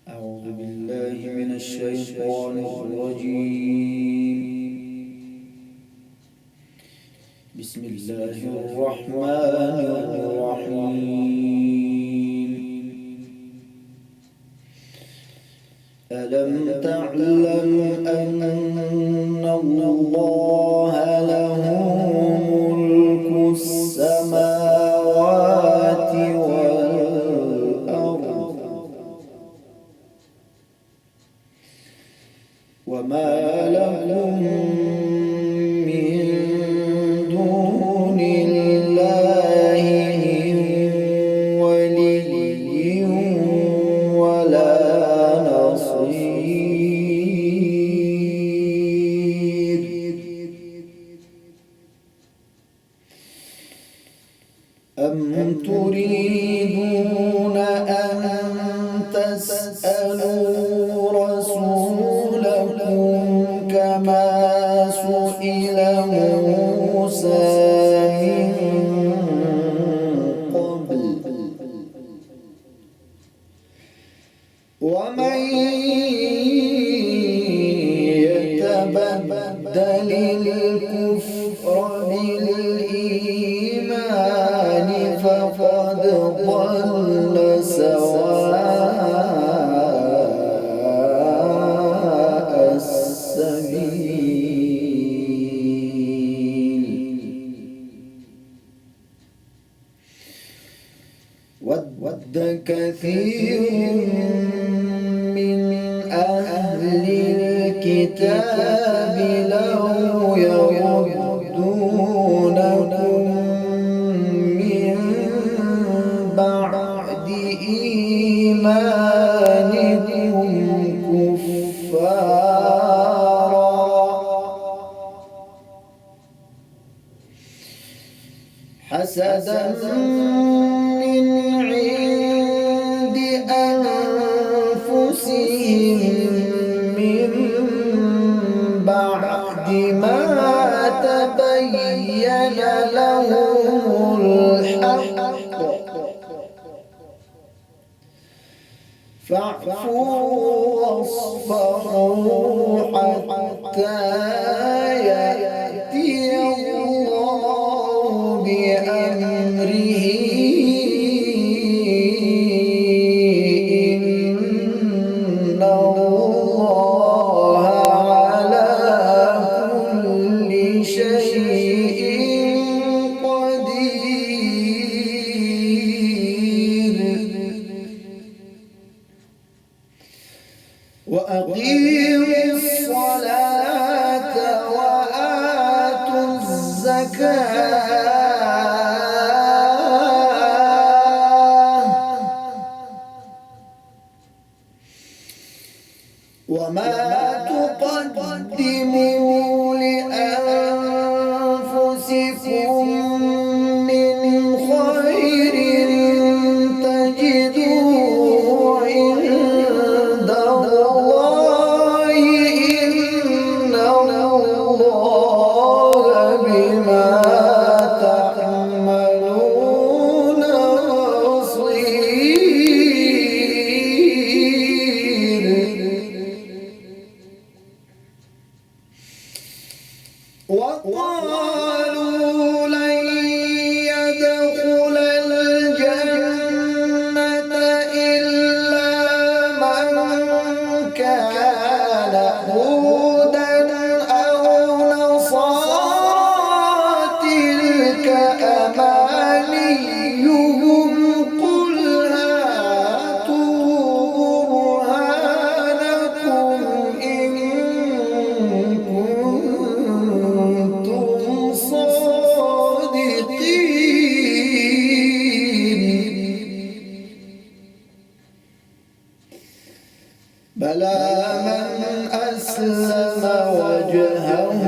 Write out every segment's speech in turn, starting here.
أعوذ بالله من الشيطان الرجيم. بسم الله الرحمن الرحيم. ألم تعلم أن الله له ملك السماوات والأرض وما لهم من دون الله من ولي ولا نصير. أم تريدون أن تسألوا رسولكم كما سئل موسى من قبل ومن يتبدل الكفر بالإيمان فقد ضل سواء السبيل. ود كثير من أهل الكتاب لو يردونكم من بعد إيمانكم كفارا حسدا من عند أنفسهم من بعد ما تبين لهم الحق فاعفوا واصفحوا حتى يأتي الله بأمره إن الله على كل شيء قدير. وأقيموا الصلاة وآتوا الزكاة وما تقدموا لأنفسكم من خير تجدوه عند الله إن الله بما تعملون بصير. وقالوا لن يدخل الجنة إلا من كان هودا أو نصارى تلك أمانيهم قل هاتوا برهانكم إن كنتم صادقين. بلى من أسلم وجهه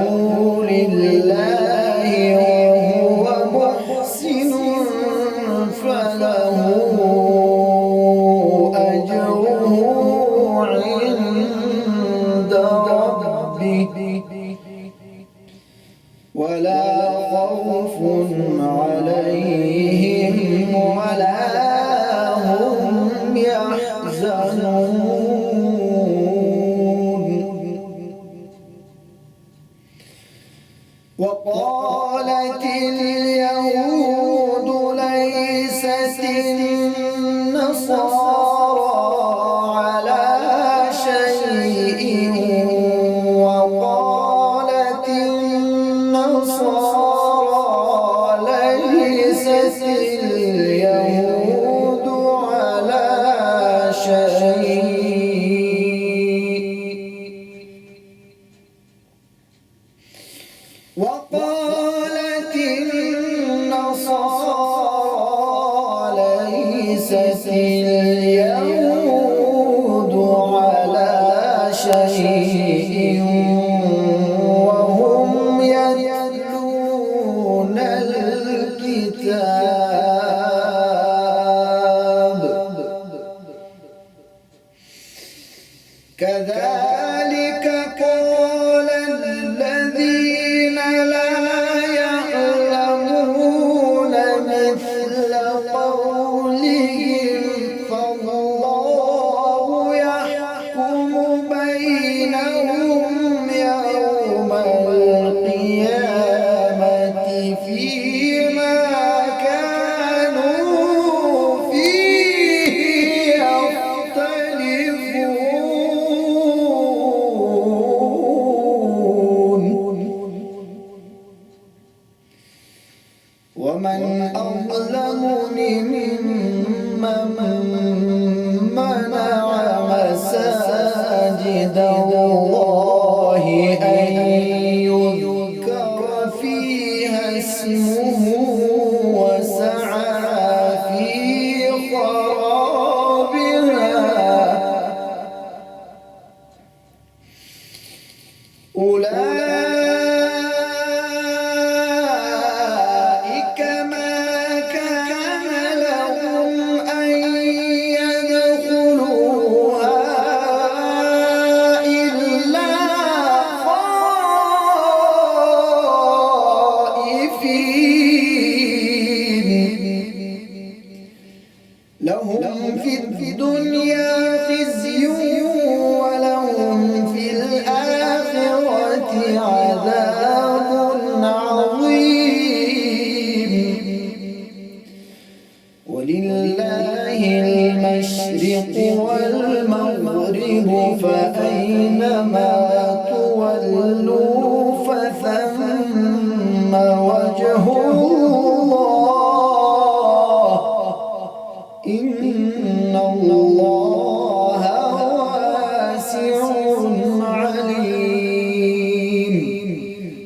لله وهو محسن فله أجره عند ربه ولا خوف عليهم ولا هم يحزنون. النصارى على شيء وقالت النصارى ليست اليهود على شيء وقالت النصارى ليست اليهود على شيء وهم يتلون الكتاب كذلك قال الذين لا يعلمون مثل قولهم فالله يحكم بينهم يوم القيامة فيما كانوا فيه يختلفون ومن أظلم ممن منع مساجد الله أن يذكر فيها اسمه وسعى في خرابها أولئك ما كان لهم أن يدخلوها إلا خائفين لهم في الدنيا خزي ولهم في الآخرة عذاب عظيم ولله المشرق والمغرب فأينما تولوا فثم وجه الله إن الله واسع عليم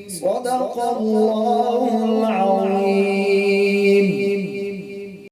صدق الله